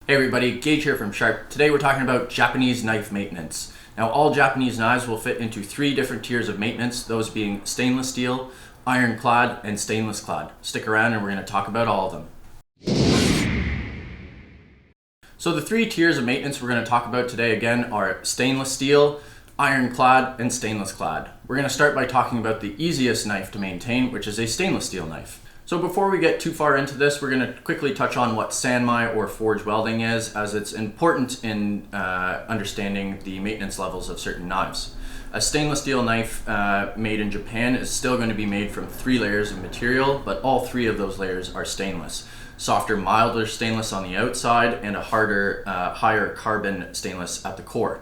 Hey everybody, Gage here from Sharp. Today we're talking about Japanese knife maintenance. Now all Japanese knives will fit into 3 different tiers of maintenance, those being stainless steel, ironclad, and stainless clad. Stick around and we're going to talk about all of them. So the 3 tiers of maintenance we're going to talk about today again are stainless steel, ironclad, and stainless clad. We're going to start by talking about the easiest knife to maintain, which is a stainless steel knife. So before we get too far into this, we're going to quickly touch on what sanmai or forge welding is, as it's important in understanding the maintenance levels of certain knives. A stainless steel knife made in Japan is still going to be made from 3 layers of material, but all 3 of those layers are stainless. Softer, milder stainless on the outside and a harder, higher carbon stainless at the core.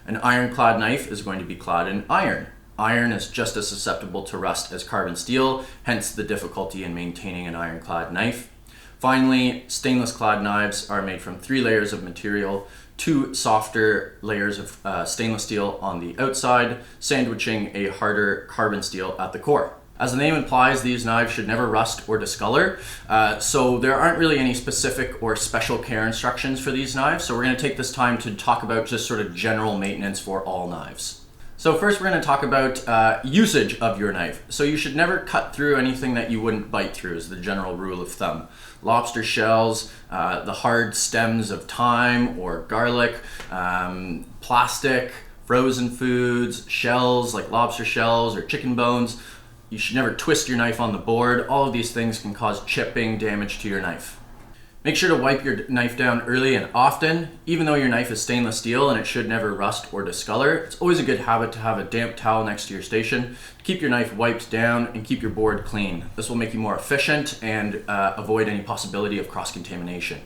An ironclad knife is going to be clad in iron. Iron is just as susceptible to rust as carbon steel, hence the difficulty in maintaining an ironclad knife. Finally, stainless clad knives are made from 3 layers of material, 2 softer layers of stainless steel on the outside, sandwiching a harder carbon steel at the core. As the name implies, these knives should never rust or discolor, so there aren't really any specific or special care instructions for these knives, so we're going to take this time to talk about just sort of general maintenance for all knives. So first we're going to talk about usage of your knife. So you should never cut through anything that you wouldn't bite through is the general rule of thumb. Lobster shells, the hard stems of thyme or garlic, plastic, frozen foods, shells like lobster shells or chicken bones. You should never twist your knife on the board. All of these things can cause chipping, damage to your knife. Make sure to wipe your knife down early and often. Even though your knife is stainless steel and it should never rust or discolor, it's always a good habit to have a damp towel next to your station to keep your knife wiped down and keep your board clean. This will make you more efficient and avoid any possibility of cross-contamination.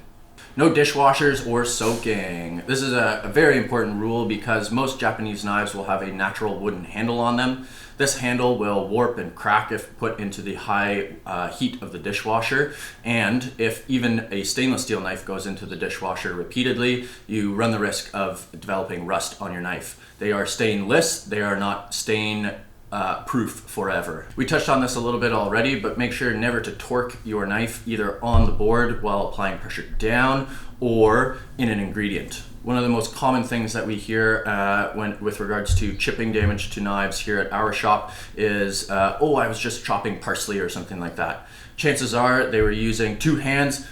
No dishwashers or soaking. This is a very important rule because most Japanese knives will have a natural wooden handle on them. This handle will warp and crack if put into the high heat of the dishwasher, and if even a stainless steel knife goes into the dishwasher repeatedly, you run the risk of developing rust on your knife. They are stainless, they are not stain proof forever. We touched on this a little bit already, but make sure never to torque your knife either on the board while applying pressure down or in an ingredient. One of the most common things that we hear with regards to chipping damage to knives here at our shop is, oh, I was just chopping parsley or something like that. Chances are they were using 2 hands,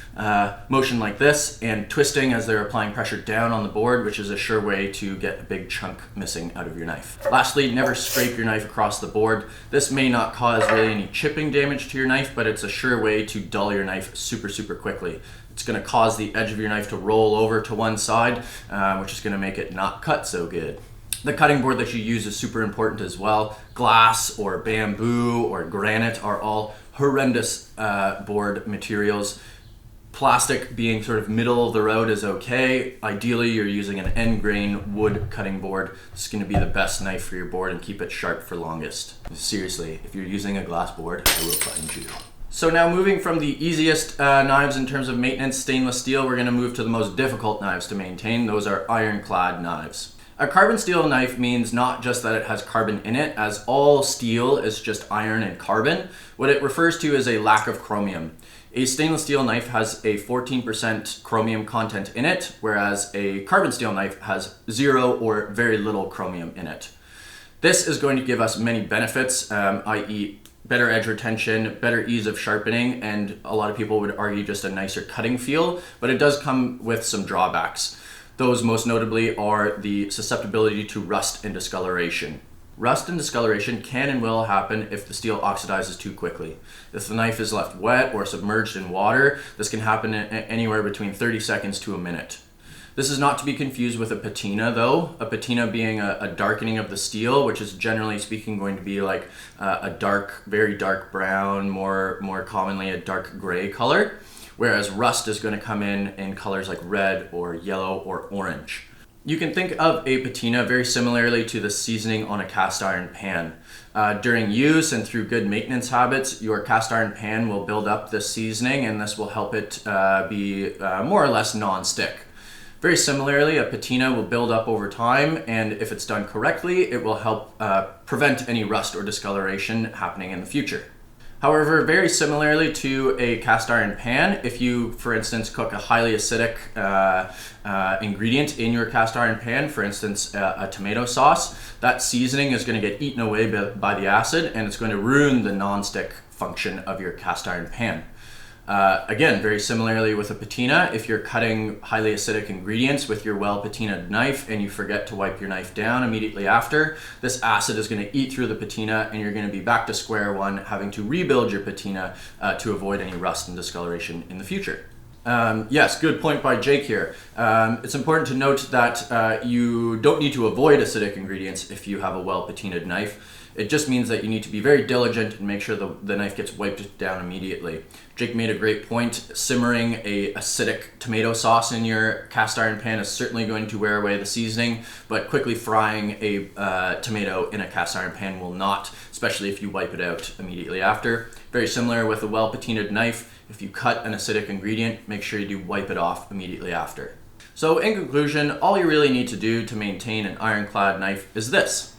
motion like this, and twisting as they're applying pressure down on the board, which is a sure way to get a big chunk missing out of your knife. Lastly, never scrape your knife across the board. This may not cause really any chipping damage to your knife, but it's a sure way to dull your knife super quickly. It's going to cause the edge of your knife to roll over to one side, which is going to make it not cut so good. The cutting board that you use is super important as well. Glass or bamboo or granite are all horrendous board materials. Plastic being sort of middle of the road is okay. Ideally, you're using an end grain wood cutting board. This is going to be the best knife for your board and keep it sharp for longest. Seriously, if you're using a glass board, I will find you. So now moving from the easiest knives in terms of maintenance, stainless steel, we're going to move to the most difficult knives to maintain. Those are ironclad knives. A carbon steel knife means not just that it has carbon in it, as all steel is just iron and carbon. What it refers to is a lack of chromium. A stainless steel knife has a 14% chromium content in it, whereas a carbon steel knife has 0 or very little chromium in it. This is going to give us many benefits, i.e. better edge retention, better ease of sharpening, and a lot of people would argue just a nicer cutting feel, but it does come with some drawbacks. Those most notably are the susceptibility to rust and discoloration. Rust and discoloration can and will happen if the steel oxidizes too quickly. If the knife is left wet or submerged in water, this can happen anywhere between 30 seconds to a minute. This is not to be confused with a patina though, a patina being a darkening of the steel, which is generally speaking going to be like a dark, very dark brown, more commonly a dark gray color, whereas rust is going to come in colors like red or yellow or orange. You can think of a patina very similarly to the seasoning on a cast iron pan. During use and through good maintenance habits, your cast iron pan will build up this seasoning, and this will help it be more or less non-stick. Very similarly, a patina will build up over time, and if it's done correctly, it will help prevent any rust or discoloration happening in the future. However, very similarly to a cast iron pan, if you, for instance, cook a highly acidic ingredient in your cast iron pan, for instance, a tomato sauce, that seasoning is going to get eaten away by the acid, and it's going to ruin the non-stick function of your cast iron pan. Again, very similarly with a patina, if you're cutting highly acidic ingredients with your well patinaed knife and you forget to wipe your knife down immediately after, this acid is going to eat through the patina and you're going to be back to square one, having to rebuild your patina to avoid any rust and discoloration in the future. Yes, good point by Jake here. It's important to note that you don't need to avoid acidic ingredients if you have a well patinaed knife. It just means that you need to be very diligent and make sure the knife gets wiped down immediately. Jake made a great point. Simmering a acidic tomato sauce in your cast iron pan is certainly going to wear away the seasoning, but quickly frying a tomato in a cast iron pan will not, especially if you wipe it out immediately after. Very similar with a well patinaed knife. If you cut an acidic ingredient, make sure you do wipe it off immediately after. So in conclusion, all you really need to do to maintain an ironclad knife is this.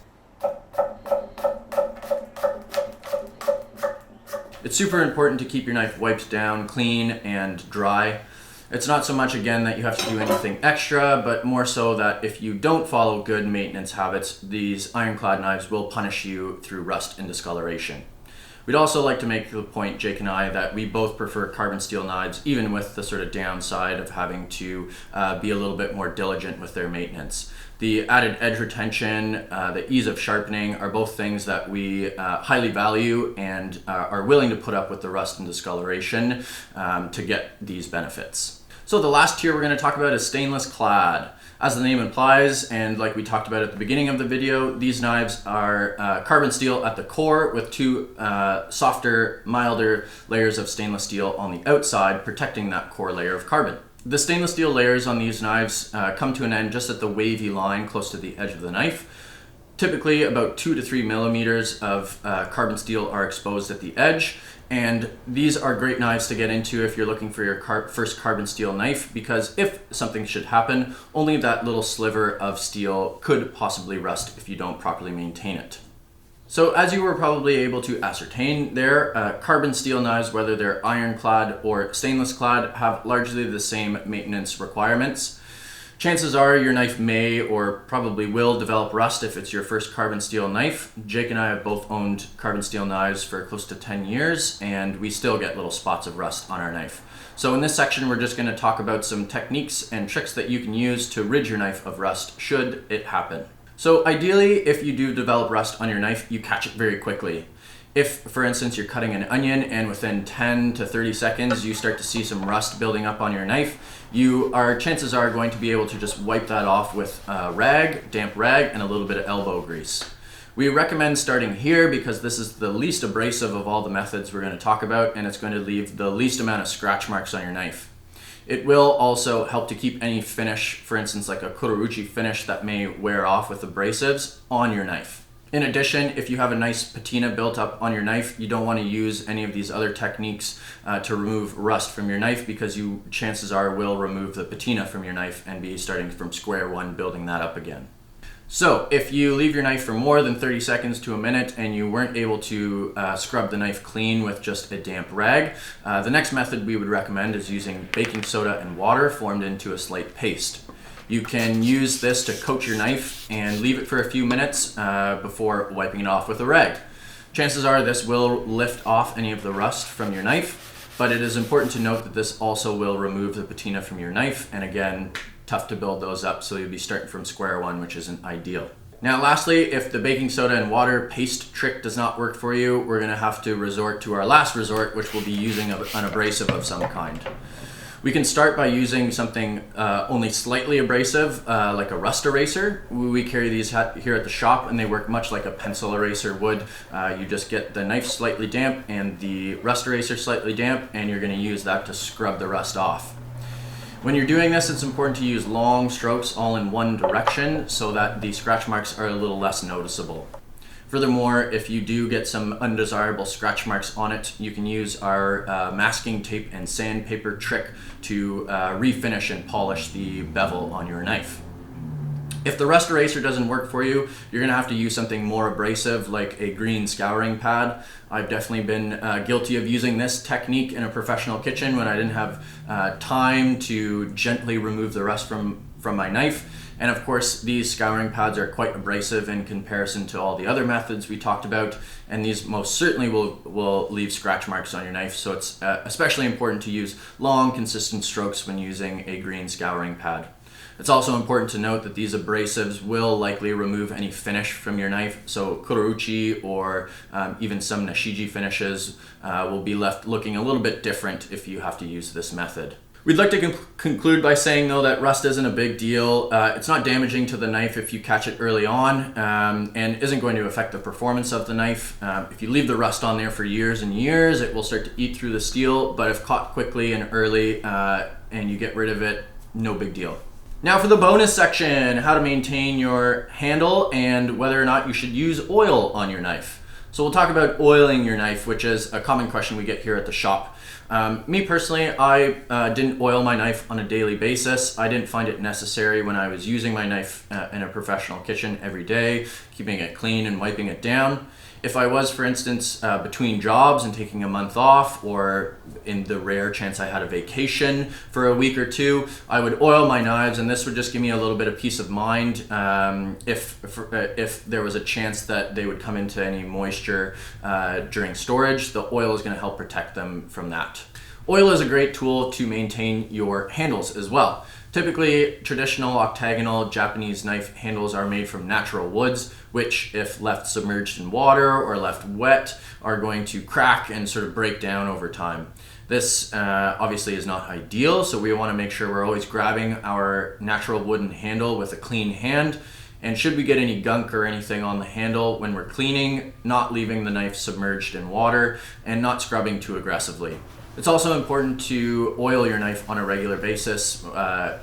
It's super important to keep your knife wiped down, clean, and dry. It's not so much, again, that you have to do anything extra, but more so that if you don't follow good maintenance habits, these ironclad knives will punish you through rust and discoloration. We'd also like to make the point, Jake and I, that we both prefer carbon steel knives, even with the sort of downside of having to be a little bit more diligent with their maintenance. The added edge retention, the ease of sharpening are both things that we highly value and are willing to put up with the rust and discoloration to get these benefits. So the last tier we're going to talk about is stainless clad. As the name implies, and like we talked about at the beginning of the video, these knives are carbon steel at the core with two softer, milder layers of stainless steel on the outside, protecting that core layer of carbon. The stainless steel layers on these knives come to an end just at the wavy line close to the edge of the knife. Typically about 2 to 3 millimeters of carbon steel are exposed at the edge, and these are great knives to get into if you're looking for your first carbon steel knife, because if something should happen, only that little sliver of steel could possibly rust if you don't properly maintain it. So as you were probably able to ascertain there, carbon steel knives, whether they're ironclad or stainless clad, have largely the same maintenance requirements. Chances are your knife may or probably will develop rust if it's your first carbon steel knife. Jake and I have both owned carbon steel knives for close to 10 years, and we still get little spots of rust on our knife. So in this section, we're just going to talk about some techniques and tricks that you can use to rid your knife of rust should it happen. So ideally, if you do develop rust on your knife, you catch it very quickly. If, for instance, you're cutting an onion and within 10 to 30 seconds you start to see some rust building up on your knife, chances are going to be able to just wipe that off with a damp rag, and a little bit of elbow grease. We recommend starting here because this is the least abrasive of all the methods we're going to talk about, and it's going to leave the least amount of scratch marks on your knife. It will also help to keep any finish, for instance like a Kuroruchi finish that may wear off with abrasives, on your knife. In addition, if you have a nice patina built up on your knife, you don't want to use any of these other techniques to remove rust from your knife, because you, chances are, will remove the patina from your knife and be starting from square one, building that up again. So if you leave your knife for more than 30 seconds to a minute and you weren't able to scrub the knife clean with just a damp rag, the next method we would recommend is using baking soda and water formed into a slight paste. You can use this to coat your knife and leave it for a few minutes before wiping it off with a rag. Chances are this will lift off any of the rust from your knife, but it is important to note that this also will remove the patina from your knife, and again, tough to build those up, so you'll be starting from square one, which isn't ideal. Now lastly, if the baking soda and water paste trick does not work for you, we're going to have to resort to our last resort, which will be using an abrasive of some kind. We can start by using something only slightly abrasive, like a rust eraser. We carry these here at the shop, and they work much like a pencil eraser would. You just get the knife slightly damp and the rust eraser slightly damp, and you're going to use that to scrub the rust off. When you're doing this, it's important to use long strokes all in one direction so that the scratch marks are a little less noticeable. Furthermore, if you do get some undesirable scratch marks on it, you can use our masking tape and sandpaper trick to refinish and polish the bevel on your knife. If the rust eraser doesn't work for you, you're gonna have to use something more abrasive like a green scouring pad. I've definitely been guilty of using this technique in a professional kitchen when I didn't have time to gently remove the rust from my knife. And of course, these scouring pads are quite abrasive in comparison to all the other methods we talked about, and these most certainly will leave scratch marks on your knife. So it's especially important to use long, consistent strokes when using a green scouring pad. It's also important to note that these abrasives will likely remove any finish from your knife. So kurouchi or even some nashiji finishes will be left looking a little bit different if you have to use this method. We'd like to conclude by saying though that rust isn't a big deal. It's not damaging to the knife if you catch it early on and isn't going to affect the performance of the knife. If you leave the rust on there for years and years, it will start to eat through the steel, but if caught quickly and early and you get rid of it, no big deal. Now for the bonus section, how to maintain your handle and whether or not you should use oil on your knife. So we'll talk about oiling your knife, which is a common question we get here at the shop. Me personally, I didn't oil my knife on a daily basis. I didn't find it necessary when I was using my knife in a professional kitchen every day, keeping it clean and wiping it down. If I was, for instance, between jobs and taking a month off, or in the rare chance I had a vacation for a week or two, I would oil my knives, and this would just give me a little bit of peace of mind if there was a chance that they would come into any moisture during storage. The oil is going to help protect them from that. Oil is a great tool to maintain your handles as well. Typically, traditional octagonal Japanese knife handles are made from natural woods, which, if left submerged in water or left wet, are going to crack and sort of break down over time. This obviously is not ideal, so we want to make sure we're always grabbing our natural wooden handle with a clean hand. And should we get any gunk or anything on the handle when we're cleaning, not leaving the knife submerged in water and not scrubbing too aggressively. It's also important to oil your knife on a regular basis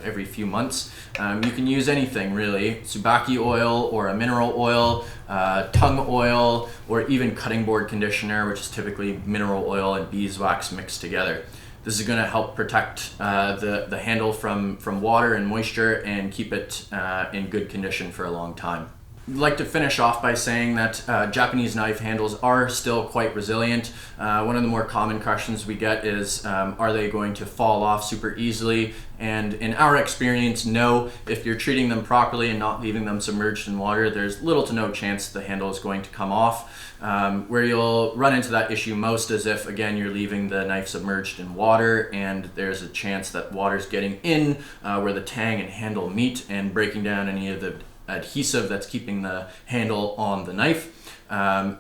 every few months. You can use anything really, tsubaki oil or a mineral oil, tongue oil, or even cutting board conditioner, which is typically mineral oil and beeswax mixed together. This is going to help protect the handle from water and moisture and keep it in good condition for a long time. I'd like to finish off by saying that Japanese knife handles are still quite resilient. One of the more common questions we get is, are they going to fall off super easily? And in our experience, no. If you're treating them properly and not leaving them submerged in water, there's little to no chance the handle is going to come off. Where you'll run into that issue most is if, again, you're leaving the knife submerged in water and there's a chance that water's getting in where the tang and handle meet and breaking down any of the adhesive that's keeping the handle on the knife.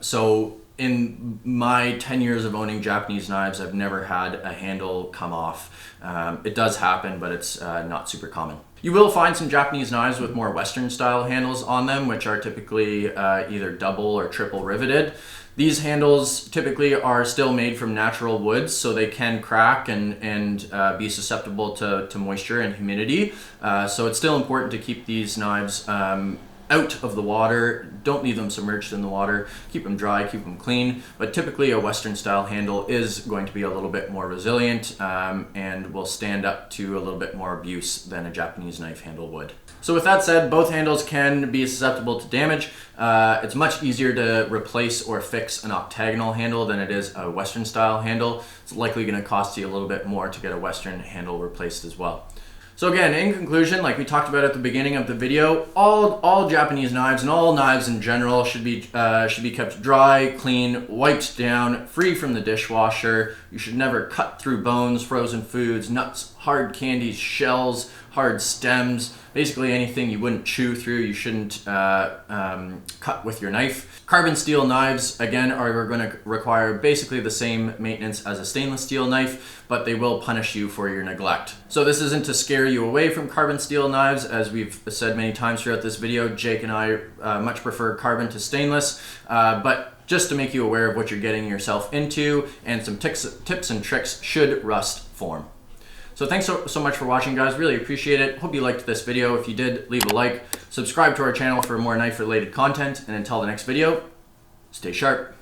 So in my 10 years of owning Japanese knives, I've never had a handle come off. It does happen, but it's not super common. You will find some Japanese knives with more Western style handles on them, which are typically either double or triple riveted. These handles typically are still made from natural woods, so they can crack and be susceptible to moisture and humidity. So it's still important to keep these knives out of the water. Don't leave them submerged in the water. Keep them dry, keep them clean. But typically a Western style handle is going to be a little bit more resilient and will stand up to a little bit more abuse than a Japanese knife handle would. So with that said, both handles can be susceptible to damage. It's much easier to replace or fix an octagonal handle than it is a Western style handle. It's likely going to cost you a little bit more to get a Western handle replaced as well. So again, in conclusion, like we talked about at the beginning of the video, all Japanese knives and all knives in general should be kept dry, clean, wiped down, free from the dishwasher. You should never cut through bones, frozen foods, nuts, hard candies, shells, hard stems, basically anything you wouldn't chew through, you shouldn't cut with your knife. Carbon steel knives, again, are going to require basically the same maintenance as a stainless steel knife, but they will punish you for your neglect. So this isn't to scare you away from carbon steel knives. As we've said many times throughout this video, Jake and I much prefer carbon to stainless, but just to make you aware of what you're getting yourself into and some tips and tricks should rust form. So thanks so much for watching, guys. Really appreciate it. Hope you liked this video. If you did, leave a like. Subscribe to our channel for more knife-related content. And until the next video, stay sharp.